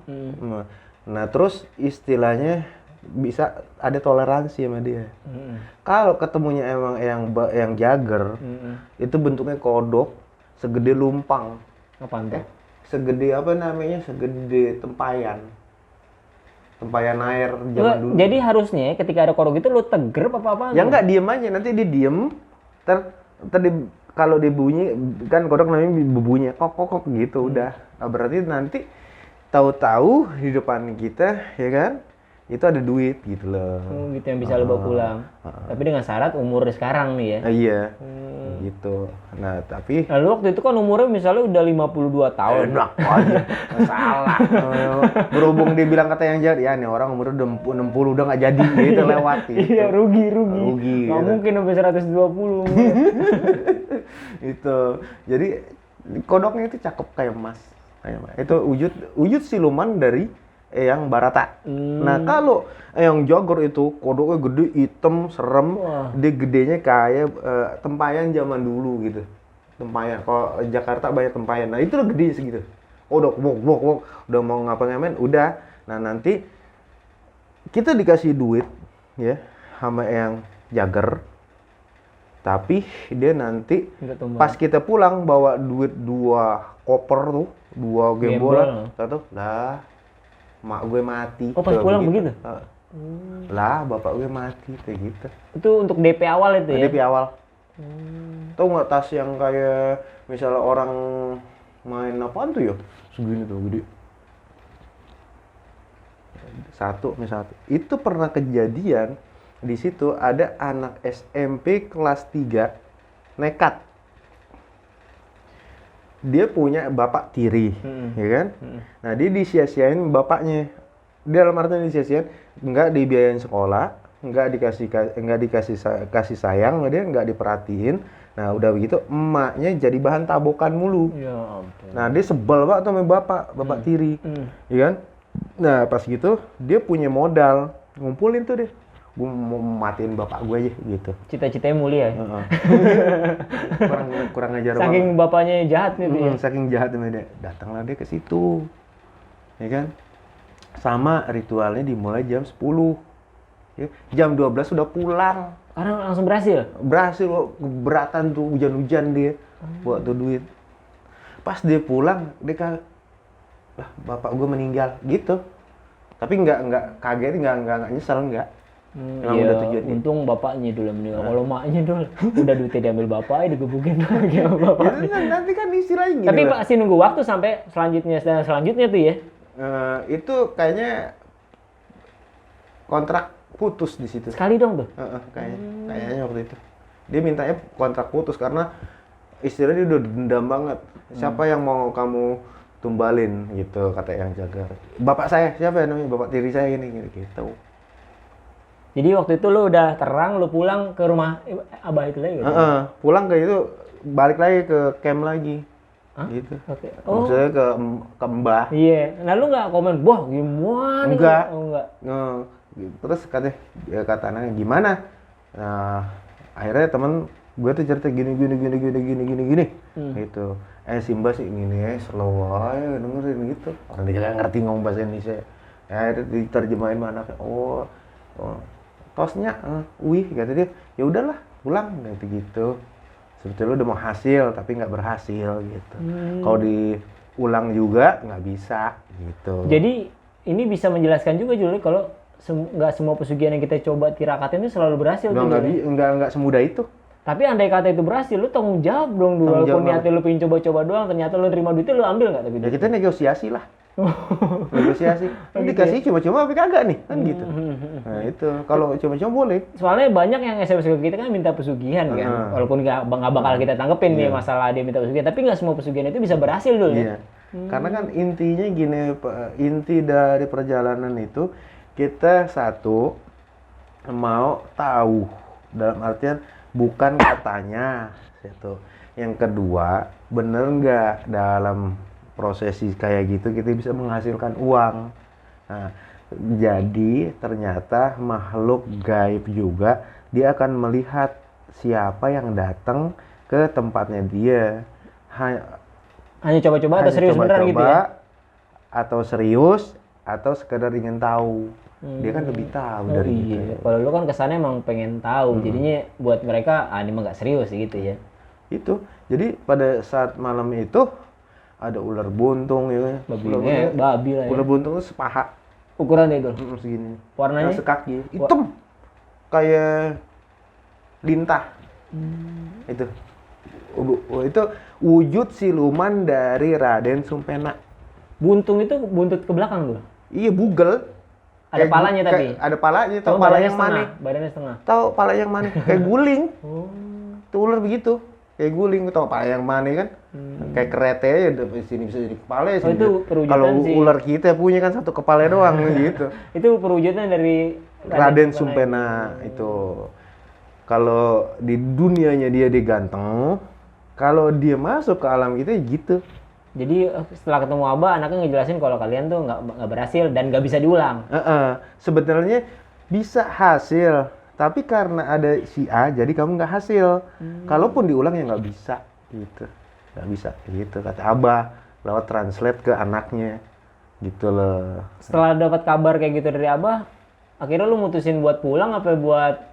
Nah terus istilahnya bisa ada toleransi sama dia. Kalau ketemunya emang yang jager, itu bentuknya kodok segede lumpang. Apaan tuh? Segede apa namanya? Segede tempayan. Tempayan air zaman dulu. Jadi harusnya ketika ada kodok itu lu teger apa-apa? Ya enggak, diem aja, nanti dia diem. Kalau dia bunyi, kan kodok namanya berbunyi kok gitu udah. Nah, berarti nanti tahu-tahu di depan kita ya kan, itu ada duit gitu loh. Gitu yang bisa lu bawa pulang. Tapi dengan syarat umur sekarang nih ya. Iya. Gitu. Nah, tapi Lalu waktu itu kan umurnya misalnya udah 52 tahun. enak aja. Salah. Berhubung dia bilang kata yang jahat, ya nih orang umurnya udah 60 udah nggak jadi gitu lewat gitu. Iya, rugi. gitu. Nggak mungkin sampai 120. Itu. Jadi kodoknya itu cakep kayak emas. Itu wujud siluman dari Eyang Barata. Nah kalau Eyang Jogor itu kodoknya gede, hitam, serem. Dia gedenya kayak tempayan zaman dulu gitu. Tempayan. Kalau Jakarta banyak tempayan. Nah itu udah gede segitu. Kodok, wok. Udah mau ngapa-ngapain, udah. Nah nanti kita dikasih duit ya sama Eyang Jager. Tapi dia nanti pas kita pulang bawa duit 2 koper tuh, 2 gembolan. Satu lah. Mak gue mati. Oh pas pulang begitu? Lah bapak gue mati kayak gitu. Itu untuk DP awal itu ya? DP awal. Tahu nggak tas yang kayak misalnya orang main apaan tuh ya? Segini tuh gede. Satu. Itu pernah kejadian di situ ada anak SMP kelas 3 nekat. Dia punya bapak tiri, ya kan? Nah dia disia-siain bapaknya. Dia dalam artian disia-siain, nggak dibiayain sekolah, nggak dikasih kasih sayang, dia nggak diperhatiin. Nah udah begitu emaknya jadi bahan tabokan mulu. Ya ampun. Nah dia sebel banget sama bapak tiri, iya kan? Nah pas gitu dia punya modal, ngumpulin tuh deh. Gue mau matiin bapak gue aja gitu. Cita-citanya mulia ya. Heeh. kurang ajar Saking bapaknya jahat nih dia. saking jahat sama dia. Datanglah dia ke situ, ya kan? Sama ritualnya dimulai jam 10. Ya, jam 12 sudah pulang. Karena langsung berhasil. Berhasil loh, keberatan tuh hujan-hujan dia buat tuh duit. Pas dia pulang, dia lah bapak gue meninggal gitu. Tapi nggak kaget, nggak nyesel nggak. Emang Iya, udah tujuannya. untung bapaknya dulu yang meninggal. Kalau maknya dulu udah duitnya diambil bapaknya, digebukin lagi sama bapaknya. Itu kan nanti kan istilahnya gini. Tapi lah. pasti nunggu waktu sampai selanjutnya tuh ya. Itu kayaknya kontrak putus di situ. Sekali dong tuh. Kayaknya waktu itu. Dia mintanya kontrak putus karena istilahnya dia udah dendam banget. Siapa yang mau kamu tumbalin gitu kata yang jaga. Bapak saya siapa ya namanya? Bapak tiri saya ini gitu. Jadi waktu itu lu udah terang, lu pulang ke rumah abah itu lagi gitu? Pulang ke itu balik lagi ke camp lagi. Hah? Gitu. Oke. Oh, Maksudnya ke Mbah. iya. Nah lu nggak komen, wah gimana? Enggak. Oh, enggak. Terus kata anaknya gimana? Nah, akhirnya temen gue tuh cerita gini gitu. Simba sih gini slow aja dengerin gitu. Orang dia nggak ngerti ngomong bahasa Indonesia. Akhirnya diterjemahin sama anaknya. Oh, tosnya, wih kata dia. Ya udahlah pulang gitu. Sebetulnya udah mau hasil tapi nggak berhasil gitu. Kalau diulang juga nggak bisa gitu. Jadi ini bisa menjelaskan juga Juli kalau nggak semua pesugihan yang kita coba tirakatin itu selalu berhasil. Nggak semudah itu. Tapi andai kata itu berhasil, lu tanggung jawab dong dulu. Walaupun niatnya lu pengen coba-coba doang, ternyata lu terima duitnya, lu ambil nggak tapi Ya kita negosiasi lah. Negosiasi. Ini dikasih cuma-cuma tapi kagak nih kan gitu. Nah itu kalau cuma-cuma boleh. Soalnya banyak yang SMS ke kita kan minta pesugihan kan. Walaupun nggak bakal kita tanggepin nih masalah dia minta pesugihan. Tapi nggak semua pesugihan itu bisa berhasil dulu. Iya. Karena kan intinya gini, inti dari perjalanan itu kita satu mau tahu dalam artian bukan katanya gitu. Yang kedua, bener nggak dalam prosesi kayak gitu kita bisa menghasilkan uang. Nah, jadi ternyata makhluk gaib juga dia akan melihat siapa yang datang ke tempatnya dia. Hanya coba-coba atau serius beneran gitu ya? Atau serius atau sekedar ingin tahu. Dia kan lebih tahu dari iya. kita. Kalau lu kan kesannya emang pengen tahu, jadinya buat mereka ini mah nggak serius gitu ya. Itu. Jadi pada saat malam itu ada ular buntung ya. Babi lah ya. Ular buntung itu sepaha. Ukurannya itu. Segini. Warnanya? Yang sekaki. Hitam. Kayak lintah. Itu. Itu wujud siluman dari Raden Sumpena. Buntung itu buntut ke belakang tuh. Iya, bugel. Ada palanya tapi. Ada palanya, tahu pala yang mana? Badannya setengah. Tahu pala yang mana? Kayak guling. Tuh ular begitu. Kayak guling, tahu pala yang mana kan? Kayak kereta ya, di sini bisa jadi kepala ya. Itu perwujudan kalau sih. ular kita punya kan satu kepala doang gitu. Itu perwujudan dari Raden Sumpena itu. Kalau di dunianya dia ganteng, kalau dia masuk ke alam kita gitu. Jadi setelah ketemu Abah, anaknya ngejelasin kalau kalian tuh nggak berhasil dan nggak bisa diulang. Sebenarnya bisa hasil, tapi karena ada si A, jadi kamu nggak hasil. Kalaupun diulang ya nggak bisa, gitu. Nggak bisa, gitu kata Abah lewat translate ke anaknya, gitu loh. Setelah dapat kabar kayak gitu dari Abah, akhirnya lu mutusin buat pulang apa buat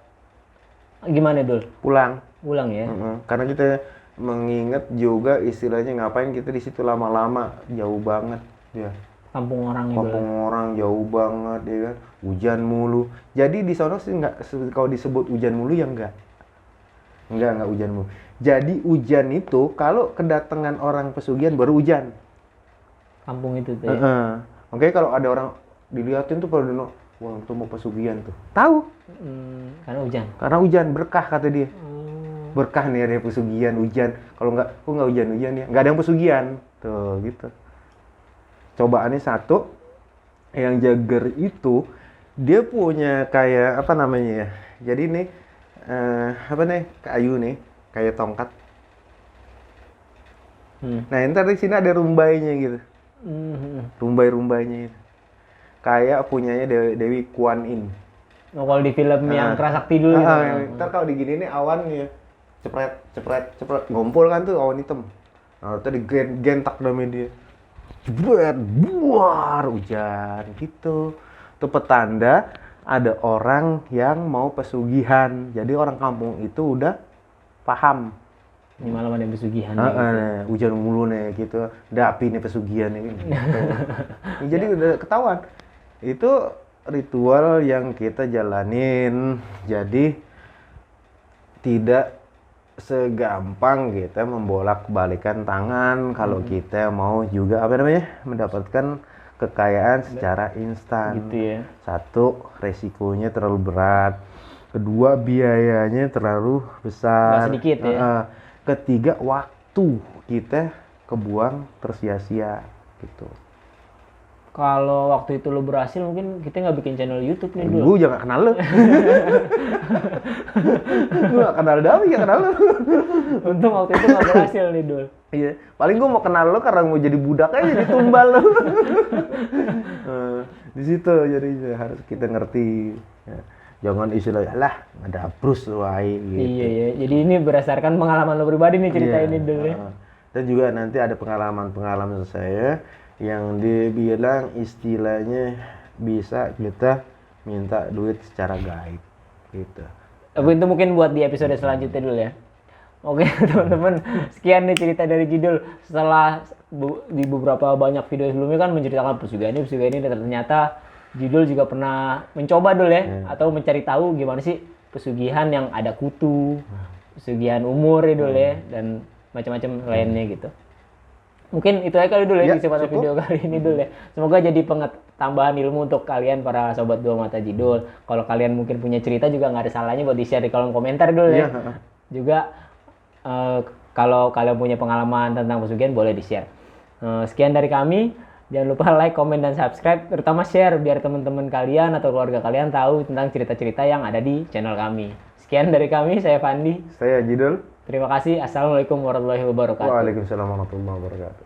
gimana Dul? Pulang. Pulang ya. Karena kita mengingat juga istilahnya ngapain kita di situ lama-lama, jauh banget ya. Kampung orang gitu. Kampung orang jauh banget ya kan. Hujan mulu. Jadi di sono sih nggak, kalau disebut hujan mulu ya enggak hujan mulu. Jadi hujan itu kalau kedatangan orang pesugihan baru hujan. Kampung itu tuh ya. Oke, kalau ada orang dilihatin tuh pada dulu, wah itu mau pesugihan tuh. Tahu? Karena hujan. Karena hujan, berkah kata dia. Berkah nih ada pesugihan hujan. Kalau nggak, kok nggak hujan-hujan ya? Nggak ada yang pesugihan. Tuh gitu. Cobaannya satu, yang jager itu dia punya kayak apa namanya ya? Jadi nih kayu nih. kayak tongkat. Hmm. Nah, ntar di sini ada rumbainya gitu. Rumbai-rumbainya itu. Kayak punyanya Dewi Kuan Yin. Oh, kalau di film yang Kerasakti dulu gitu. Ntar kalau digini nih awan nih, cepret ngumpul kan tuh awan hitam. Nah, itu digentak sama dia. Jebret, buar hujan gitu. Itu petanda ada orang yang mau pesugihan. Jadi orang kampung itu udah paham. Ini malam ada pesugihan nih, gitu. Hujan mulu nih gitu. Dapi nih pesugihan nih. Gitu. Jadi udah ketahuan. Itu ritual yang kita jalanin. Jadi tidak segampang kita membolak-balikan tangan kalau kita mau juga mendapatkan kekayaan secara instan. Gitu ya. Satu, resikonya terlalu berat. Kedua, biayanya terlalu besar. Nggak sedikit ya. Ketiga, waktu kita kebuang tersia-sia gitu. Kalau waktu itu lo berhasil, mungkin kita nggak bikin channel YouTube nih dulu. Gue jangan kenal lo. Gue gak kenal Dawi, gak kenal lo. Untung waktu itu nggak berhasil nih Dul. Iya, paling gue mau kenal lo karena mau jadi budak aja, jadi tumbal lo. Di situ jadi harus kita ngerti. Ya. Jangan istilah lah ada brus lo gitu. Iya ya. Jadi ini berdasarkan pengalaman lo pribadi nih cerita ini Dul ya. Dan juga nanti ada pengalaman saya yang dibilang istilahnya bisa kita minta duit secara gaib gitu. Tapi itu mungkin buat di episode selanjutnya dulu ya. Oke teman-teman, sekian nih cerita dari Jidul. Setelah di beberapa banyak video sebelumnya kan menceritakan pesugihan ini, dan ternyata Jidul juga pernah mencoba dulu ya, atau mencari tahu gimana sih pesugihan yang ada kutu, pesugihan umur ya dulu ya, dan macam-macam lainnya gitu. Mungkin itu aja kali dulu ya di kesempatan video kali ini dulu ya. Semoga jadi tambahan ilmu untuk kalian para sobat Dua Mata Jidul. Kalau kalian mungkin punya cerita juga nggak ada salahnya buat di-share di kolom komentar dulu ya. Juga kalau kalian punya pengalaman tentang pesugihan boleh di-share. Sekian dari kami. Jangan lupa like, komen, dan subscribe. Terutama share biar teman-teman kalian atau keluarga kalian tahu tentang cerita-cerita yang ada di channel kami. Sekian dari kami, saya Fandi. Saya Jidul. Terima kasih. Assalamualaikum warahmatullahi wabarakatuh. Waalaikumsalam warahmatullahi wabarakatuh.